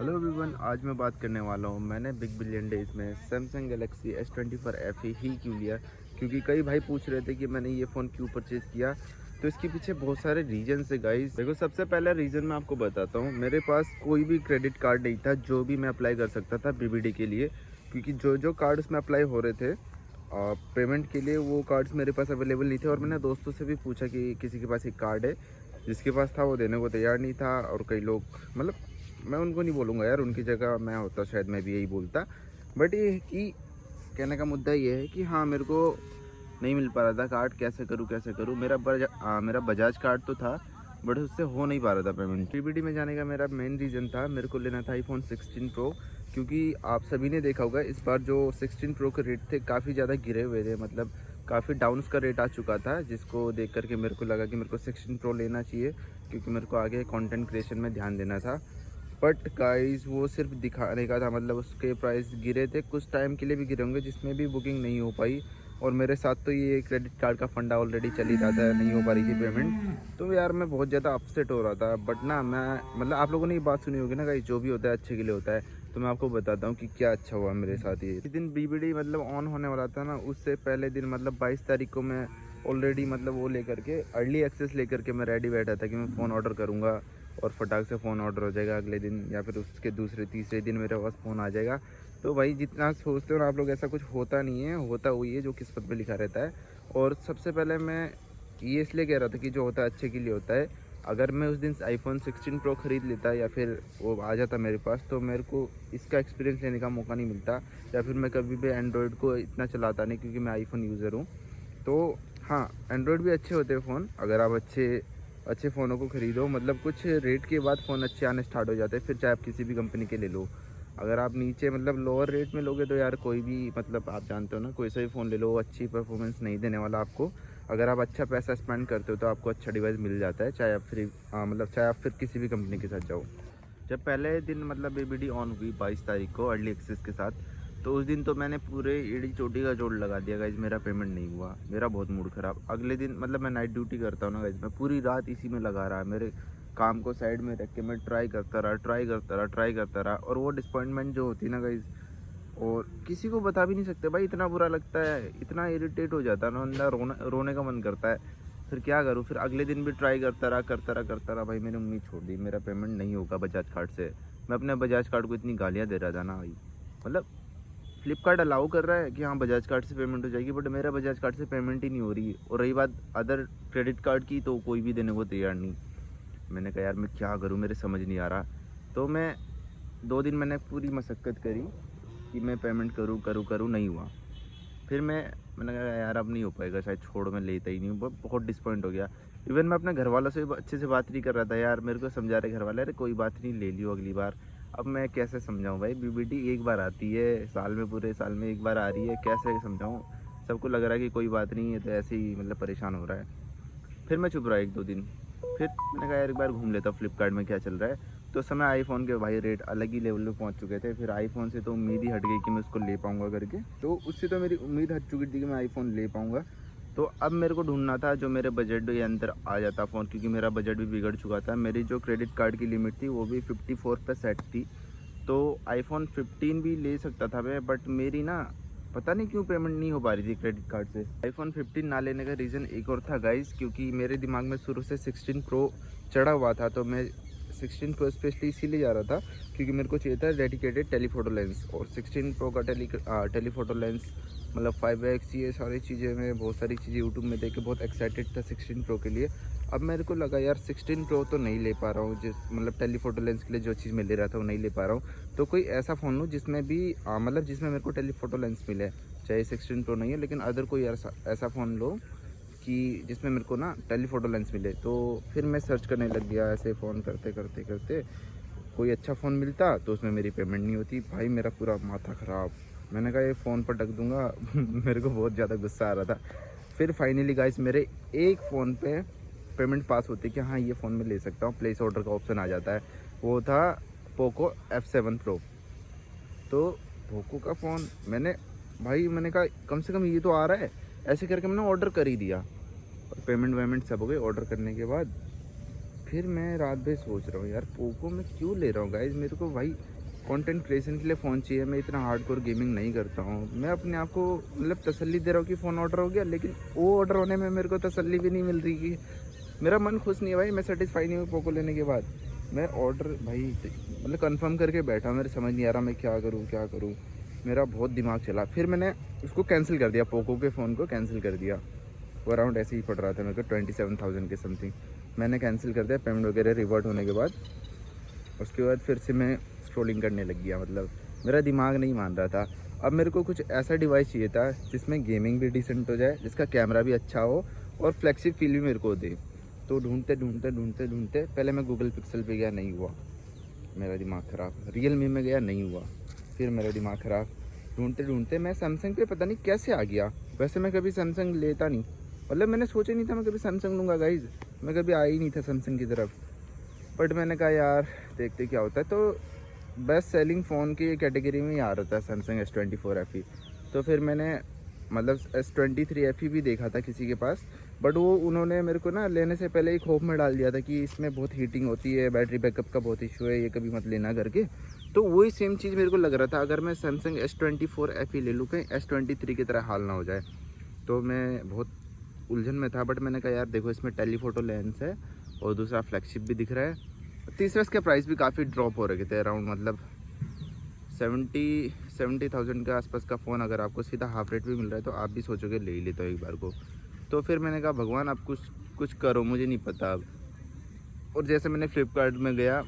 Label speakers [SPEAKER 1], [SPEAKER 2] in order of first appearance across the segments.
[SPEAKER 1] Hello everyone, आज मैं बात करने वाला हूँ। मैंने बिग बिलियन डेज में सैमसंग गैलेक्सी S24 FE ही क्यों लिया, क्योंकि कई भाई पूछ रहे थे कि मैंने ये फ़ोन क्यों परचेज़ किया। तो इसके पीछे बहुत सारे रीज़न है गाइस। देखो, सबसे पहला रीज़न मैं आपको बताता हूँ। मेरे पास कोई भी क्रेडिट कार्ड नहीं था जो भी मैं अप्लाई कर सकता था BBD के लिए, क्योंकि जो जो कार्ड उसमें अप्लाई हो रहे थे पेमेंट के लिए, वो कार्ड्स मेरे पास अवेलेबल नहीं थे। और मैंने दोस्तों से भी पूछा कि किसी के पास एक कार्ड है, जिसके पास था वो देने को तैयार नहीं था। और कई लोग, मतलब मैं उनको नहीं बोलूँगा यार, उनकी जगह मैं होता शायद मैं भी यही बोलता। बट ये है कि कहने का मुद्दा ये है कि हाँ, मेरे को नहीं मिल पा रहा था कार्ड। कैसे करूँ कैसे करूँ। मेरा बजाज कार्ड तो था, बट उससे हो नहीं पा रहा था पेमेंट। PBD में जाने का मेरा मेन रीज़न था, मेरे को लेना था iPhone 16 Pro। क्योंकि आप सभी ने देखा होगा इस बार जो 16 Pro के रेट थे काफ़ी ज़्यादा गिरे हुए थे, मतलब काफ़ी डाउन उसका रेट आ चुका था, जिसको देख करके मेरे को लगा कि मेरे को 16 Pro लेना चाहिए, क्योंकि मेरे को आगे कंटेंट क्रिएशन में ध्यान देना था। बट गाइस, वो सिर्फ दिखाने का था, मतलब उसके प्राइस गिरे थे, कुछ टाइम के लिए भी गिरे होंगे, जिसमें भी बुकिंग नहीं हो पाई। और मेरे साथ तो ये क्रेडिट कार्ड का फंडा ऑलरेडी चल ही रहा था, नहीं हो पा रही थी पेमेंट। तो यार मैं बहुत ज़्यादा अपसेट हो रहा था। बट ना, मैं मतलब आप लोगों ने ये बात सुनी होगी ना गाइस, जो भी होता है अच्छे के लिए होता है। तो मैं आपको बताता हूँ कि क्या अच्छा हुआ मेरे साथ। ये जिस दिन BBD मतलब ऑन होने वाला था ना, उससे पहले दिन मतलब 22 तारीख को मैं ऑलरेडी मतलब वो लेकर के अर्ली एक्सेस लेकर के मैं रेडी बैठा था कि मैं फ़ोन ऑर्डर करूँगा और फटाक से फ़ोन ऑर्डर हो जाएगा अगले दिन, या फिर उसके दूसरे तीसरे दिन मेरे पास फ़ोन आ जाएगा। तो भाई, जितना सोचते हो ना आप लोग, ऐसा कुछ होता नहीं है, होता वही है जो किस्मत में लिखा रहता है। और सबसे पहले मैं ये इसलिए कह रहा था कि जो होता है अच्छे के लिए होता है। अगर मैं उस दिन iPhone 16 Pro ख़रीद लेता, या फिर वो आ जाता मेरे पास, तो मेरे को इसका एक्सपीरियंस लेने का मौका नहीं मिलता, या फिर मैं कभी भी एंड्रॉयड को इतना चलाता नहीं, क्योंकि मैं iPhone यूज़र हूँ। तो हाँ, एंड्रॉयड भी अच्छे होते हैं फ़ोन, अगर आप अच्छे अच्छे फ़ोनों को ख़रीदो। मतलब कुछ रेट के बाद फ़ोन अच्छे आने स्टार्ट हो जाते हैं, फिर चाहे आप किसी भी कंपनी के ले लो। अगर आप नीचे मतलब लोअर रेट में लोगे, तो यार कोई भी, मतलब आप जानते हो ना, कोई सा भी फ़ोन ले लो, वो अच्छी परफॉर्मेंस नहीं देने वाला आपको। अगर आप अच्छा पैसा स्पेंड करते हो तो आपको अच्छा डिवाइस मिल जाता है, चाहे आप मतलब चाहे आप फिर किसी भी कंपनी के साथ जाओ। जब पहले दिन मतलब BBD ऑन हुई 22 तारीख को अर्ली एक्सेस के साथ, तो उस दिन तो मैंने पूरे एड़ी चोटी का जोड़ लगा दिया गाइज। मेरा पेमेंट नहीं हुआ, मेरा बहुत मूड ख़राब। अगले दिन मतलब मैं नाइट ड्यूटी करता हूँ ना गाइज, मैं पूरी रात इसी में लगा रहा। मेरे काम को साइड में रख के मैं ट्राई करता रहा, ट्राई करता रहा, ट्राई करता रहा। और वो डिसअपॉइंटमेंट जो होती है ना गाइज, और किसी को बता भी नहीं सकते भाई, इतना बुरा लगता है, इतना इरिटेट हो जाता है ना, अंदर रोने का मन करता है। फिर क्या करूँ, फिर अगले दिन भी ट्राई करता रहा, करता रहा, करता रहा। भाई मैंने उम्मीद छोड़ दी, मेरा पेमेंट नहीं होगा बजाज कार्ड से। मैं अपने बजाज कार्ड को इतनी गालियाँ दे रहा था ना भाई, मतलब फ्लिपकार्ट अलाउ कर रहा है कि हाँ बजाज कार्ड से पेमेंट हो जाएगी, बट मेरा बजाज कार्ड से पेमेंट ही नहीं हो रही। और रही बात अदर क्रेडिट कार्ड की, तो कोई भी देने को तैयार नहीं। मैंने कहा यार मैं क्या करूँ, मेरे समझ नहीं आ रहा। तो मैं 2 दिन मैंने पूरी मशक्क़त करी कि मैं पेमेंट करूँ करूँ करूँ, नहीं हुआ। फिर मैंने कहा यार अब नहीं हो पाएगा शायद, छोड़, मैं लेता ही नहीं हूँ। बहुत डिसपॉइंट हो गया। इवन मैं अपने घर वालों से भी अच्छे से बात नहीं कर रहा था यार, मेरे को समझा रहे घर वाले, अरे कोई बात नहीं, ले लियो अगली बार। अब मैं कैसे समझाऊँ भाई, BBD एक बार आती है साल में, पूरे साल में एक बार आ रही है, कैसे समझाऊँ। सबको लग रहा है कि कोई बात नहीं है, तो ऐसे ही मतलब परेशान हो रहा है। फिर मैं चुप रहा 1-2 दिन। फिर मैंने कहा यार एक बार घूम लेता हूँ फ्लिपकार्ट में क्या चल रहा है। तो उस समय आईफ़ोन के भाई रेट अलग ही लेवल पे पहुँच चुके थे। फिर आईफ़ोन से तो उम्मीद ही हट गई कि मैं उसको ले पाऊँगा करके। तो उससे तो मेरी उम्मीद हट चुकी थी कि मैं आईफ़ोन ले पाऊँगा। तो अब मेरे को ढूँढना था जो मेरे बजट के अंदर आ जाता फ़ोन, क्योंकि मेरा बजट भी बिगड़ चुका था। मेरी जो क्रेडिट कार्ड की लिमिट थी वो भी 54 पे सेट थी। तो आईफ़ोन 15 भी ले सकता था मैं, बट मेरी ना पता नहीं क्यों पेमेंट नहीं हो पा रही थी क्रेडिट कार्ड से। आईफ़ोन 15 ना लेने का रीज़न एक और था गाइस, क्योंकि मेरे दिमाग में शुरू से 16 प्रो चढ़ा हुआ था। तो मैं 16 प्रो स्पेशली इसीलिए जा रहा था क्योंकि मेरे को चाहिए था डेडिकेटेड टेलीफोटो लेंस। और 16 प्रो का टेलीफोटो लेंस मतलब 5x, ये सारी चीज़ें, मैं बहुत सारी चीज़ें यूट्यूब में देख के बहुत एक्साइटेड था 16 प्रो के लिए। अब मेरे को लगा यार 16 प्रो तो नहीं ले पा रहा हूँ, जिस मतलब टेलीफोटो लेंस के लिए जो चीज़ मैं ले रहा था वो नहीं ले पा रहा हूँ। तो कोई ऐसा फ़ोन लूँ जिसमें भी मतलब जिसमें मेरे को टेलीफोटो लेंस मिले। चाहे 16 प्रो नहीं है, लेकिन अदर कोई ऐसा ऐसा फ़ोन लो कि जिसमें मेरे को ना टेलीफोटो लेंस मिले। तो फिर मैं सर्च करने लग गया, ऐसे फ़ोन करते करते करते कोई अच्छा फ़ोन मिलता तो उसमें मेरी पेमेंट नहीं होती। भाई मेरा पूरा माथा ख़राब। मैंने कहा ये फ़ोन पर ढक दूँगा मेरे को बहुत ज़्यादा गुस्सा आ रहा था। फिर फाइनली गाइस मेरे एक फ़ोन पे पेमेंट पास होती है कि हाँ ये फ़ोन मैं ले सकता हूँ, प्लेस ऑर्डर का ऑप्शन आ जाता है। वो था पोको F7 प्रो। तो पोको का फ़ोन मैंने कहा कम से कम ये तो आ रहा है, ऐसे करके मैंने ऑर्डर कर ही दिया। और पेमेंट वेमेंट सब हो गए ऑर्डर करने के बाद। फिर मैं रात भर सोच रहा हूँ यार पोको मैं क्यों ले रहा हूँ गाइज। मेरे को भाई कंटेंट क्रिएशन के लिए फ़ोन चाहिए। मैं इतना हार्डकोर गेमिंग नहीं करता हूँ। मैं अपने आप को मतलब तसल्ली दे रहा हूँ कि फ़ोन ऑर्डर हो गया, लेकिन वो ऑर्डर होने में मेरे को तसल्ली भी नहीं मिल रही कि मेरा मन खुश नहीं है भाई। मैं सेटिस्फाई नहीं हूँ पोको लेने के बाद। मैं ऑर्डर भाई मतलब कंफर्म करके बैठा, मेरे समझ नहीं आ रहा मैं क्या करूँ क्या करूँ। मेरा बहुत दिमाग चला, फिर मैंने उसको कैंसिल कर दिया, पोको के फ़ोन को कैंसिल कर दिया। वो अराउंड ऐसे ही पड़ रहा था मेरे को 27,000 के समथिंग। मैंने कैंसिल कर दिया पेमेंट वगैरह रिवर्ट होने के बाद। उसके बाद फिर से मैं स्क्रॉलिंग करने लग गया, मतलब मेरा दिमाग नहीं मान रहा था। अब मेरे को कुछ ऐसा डिवाइस चाहिए था जिसमें गेमिंग भी डिसेंट हो जाए, जिसका कैमरा भी अच्छा हो और फ्लेक्सिब फील भी मेरे को दे। तो ढूंढते पहले मैं गूगल पिक्सल पे गया, नहीं हुआ, मेरा दिमाग ख़राब। रियलमी में गया, नहीं हुआ, फिर मेरा दिमाग ख़राब। ढूंढते मैं सैमसंग पे पता नहीं कैसे आ गया। वैसे मैं कभी सैमसंग लेता नहीं, मतलब मैंने सोचा नहीं था मैं कभी सैमसंग लूँगा गाइज़। मैं कभी आया ही नहीं था सैमसंग की तरफ। बट मैंने कहा यार देखते क्या होता है। तो बेस्ट सेलिंग फ़ोन की कैटेगरी में ही आ रहा था सैमसंग S24 FE। तो फिर मैंने मतलब S23 FE भी देखा था किसी के पास, बट वो उन्होंने मेरे को ना लेने से पहले एक होप में डाल दिया था कि इसमें बहुत हीटिंग होती है, बैटरी बैकअप का बहुत इशू है, ये कभी मत लेना करके। तो वही सेम चीज़ मेरे को लग रहा था, अगर मैं सैमसंग S24 FE ले लूँ कहीं S23 की तरह हाल ना हो जाए। तो मैं बहुत उलझन में था, बट मैंने कहा यार देखो इसमें टेलीफोटो लेंस है और दूसरा फ्लैगशिप भी दिख रहा है, तीसरा इसके प्राइस भी काफ़ी ड्रॉप हो रखे थे अराउंड मतलब 70,000 के आसपास का फ़ोन। अगर आपको सीधा हाफ रेट भी मिल रहा है तो आप भी सोचोगे ले ही लेता हूँ एक बार को। तो फिर मैंने कहा भगवान आप कुछ कुछ करो, मुझे नहीं पता अब। और जैसे मैंने फ्लिपकार्ट में गया,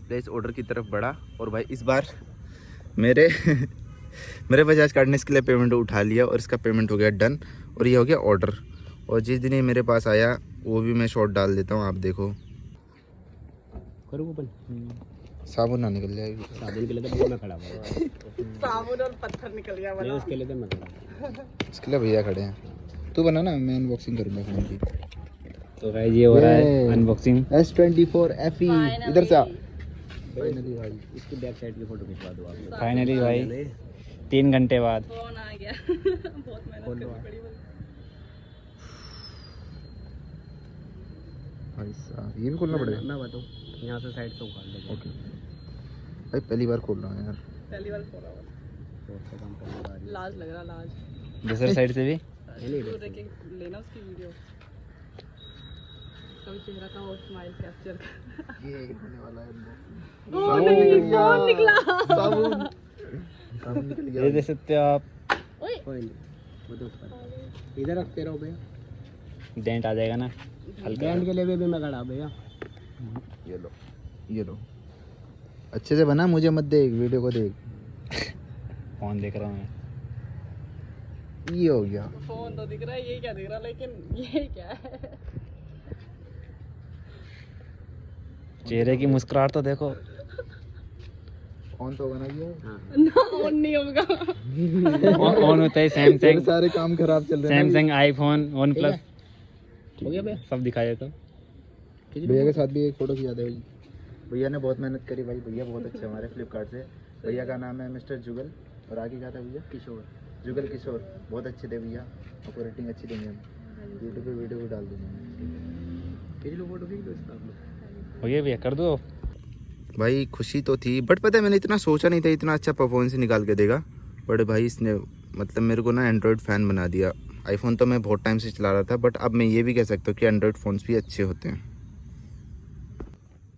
[SPEAKER 1] प्लेस ऑर्डर की तरफ बढ़ा, और भाई इस बार मेरे मेरे बजाज कार्ड ने इसके लिए पेमेंट उठा लिया और इसका पेमेंट हो गया डन, और ये हो गया ऑर्डर। और जिस दिन ये मेरे पास आया वो भी मैं शॉर्ट डाल देता हूँ, आप देखो। साबुन ना निकल जाएगी।
[SPEAKER 2] साबुन के लिए तो मैं खड़ा हुआ
[SPEAKER 3] साबुन और पत्थर निकल गया
[SPEAKER 2] नहीं,
[SPEAKER 3] वाला।
[SPEAKER 2] उसके लिए तो मैं खड़ा।
[SPEAKER 1] इसके लिए भैया खड़े हैं। तू बना ना, मैं अनबॉक्सिंग करूँगा फ़ोन की।
[SPEAKER 2] तो गाइस ये हो रहा है अनबॉक्सिंग
[SPEAKER 1] S24 FE। इधर से
[SPEAKER 2] फाइनली भाई इसकी बैक साइड की फोटो खिंचवा दो आप।
[SPEAKER 4] फाइनली भाई 3 घंटे बाद
[SPEAKER 3] फोन आ गया। बहुत मेहनत करनी पड़ी मुझे।
[SPEAKER 1] भाई साहब ये भी खोलना पड़ेगा।
[SPEAKER 2] मैं बताऊँ यहाँ से साइड से उखाड़ लेंगे।
[SPEAKER 1] ओके भाई पहली बार खोल रहा हूँ यार।
[SPEAKER 3] पहली बार खोला हुआ। लाज लग रहा, लाज।
[SPEAKER 4] दूसरी साइड से भी
[SPEAKER 3] दूर रह के लेना उसकी वीडियो। कभी चेहरा का वो स्माइल कैप्चर कर।
[SPEAKER 1] ये होने वाला है।
[SPEAKER 3] ओ नहीं, फोन निकला।
[SPEAKER 1] साबुन साबुन निकल गया।
[SPEAKER 4] ये देख सकते हो आप,
[SPEAKER 3] ओए
[SPEAKER 2] कोई नहीं वो तो ऊपर इधर रखते रहो भैया।
[SPEAKER 4] डेंट आ जाएगा ना हल्का।
[SPEAKER 2] बैंड के लिए भी मैं खड़ा भैया।
[SPEAKER 1] ये लो अच्छे से बना, मुझे मत देख, वीडियो को देख।
[SPEAKER 4] फोन देख रहा हूँ मैं।
[SPEAKER 1] ये हो गया।
[SPEAKER 3] फोन तो दिख रहा है, ये क्या दिख रहा, लेकिन ये क्या है?
[SPEAKER 4] चेहरे की मुस्कुराहट तो देखो।
[SPEAKER 1] ऑन तो बना गया।
[SPEAKER 3] ना ऑन नहीं होगा।
[SPEAKER 4] ऑन होता है
[SPEAKER 1] तेरे
[SPEAKER 4] सैमसंग,
[SPEAKER 1] सारे काम खराब चल रहे हैं।
[SPEAKER 4] सैमसंग, आईफोन, वन प्लस
[SPEAKER 2] हो गया भैया।
[SPEAKER 4] सब दिखाया तो।
[SPEAKER 1] भैया के साथ भी एक फोटो खिंचा दे भाई। भैया ने बहुत मेहनत करी भाई, भैया बहुत अच्छे हमारे फ्लिपकार्ट से। भैया का नाम है मिस्टर जुगल, और आगे क्या था भैया?
[SPEAKER 2] किशोर।
[SPEAKER 1] जुगल किशोर। बहुत अच्छे थे भैया, आपको रेटिंग अच्छी देंगे हम। यूट्यूब पे वीडियो भी डाल देंगे।
[SPEAKER 2] किसी लोग फोटो खींच दो इसका आप लोग।
[SPEAKER 4] हो गया भैया, कर दो।
[SPEAKER 1] भाई खुशी तो थी, बट पता है मैंने इतना सोचा नहीं था इतना अच्छा परफॉर्मेंस निकाल के देगा। बट भाई इसने मतलब मेरे को ना एंड्रॉयड फ़ैन बना दिया। आईफोन तो मैं बहुत टाइम से चला रहा था, बट अब मैं ये भी कह सकता हूँ कि एंड्रॉयड फ़ोन्स भी अच्छे होते हैं।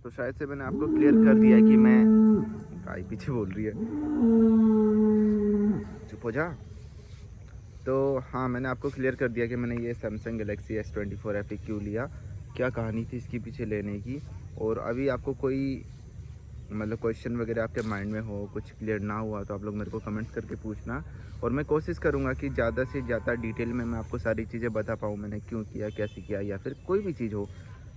[SPEAKER 1] तो शायद से मैंने आपको क्लियर कर दिया कि मैं गाय पीछे बोल रही है, चुप हो जा। तो हाँ, मैंने आपको क्लियर कर दिया कि मैंने ये सैमसंग गैलेक्सी S24 FE क्यों लिया, क्या कहानी थी इसके पीछे लेने की। और अभी आपको कोई मतलब क्वेश्चन वगैरह आपके माइंड में हो, कुछ क्लियर ना हुआ, तो आप लोग मेरे को कमेंट्स करके पूछना, और मैं कोशिश करूँगा कि ज़्यादा से ज़्यादा डिटेल में मैं आपको सारी चीज़ें बता पाऊँ, मैंने क्यों किया, कैसे किया, या फिर कोई भी चीज़ हो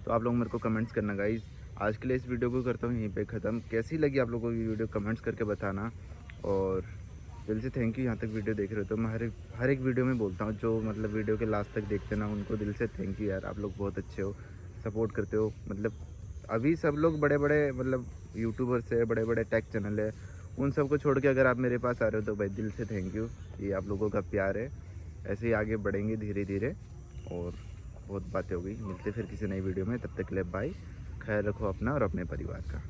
[SPEAKER 1] तो आप लोग मेरे को कमेंट्स करना गाइज़। आज के लिए इस वीडियो को करता हूँ यहीं पे ख़त्म। कैसी लगी आप लोगों की वीडियो कमेंट्स करके बताना, और दिल से थैंक यू यहाँ तक वीडियो देख रहे हो। तो मैं हर एक वीडियो में बोलता हूँ, जो मतलब वीडियो के लास्ट तक देखते ना उनको दिल से थैंक यू यार, आप लोग बहुत अच्छे हो, सपोर्ट करते हो। मतलब अभी सब लोग बड़े बड़े मतलब यूट्यूबर्स है, बड़े बड़े टेक चैनल है, उन सबको छोड़ के अगर आप मेरे पास आ रहे हो तो भाई दिल से थैंक यू। ये आप लोगों का प्यार है, ऐसे ही आगे बढ़ेंगे धीरे धीरे। और बहुत बातें हो गई, मिलते फिर किसी नई वीडियो में, तब तक के लिए बाय। ख्याल रखो अपना और अपने परिवार का।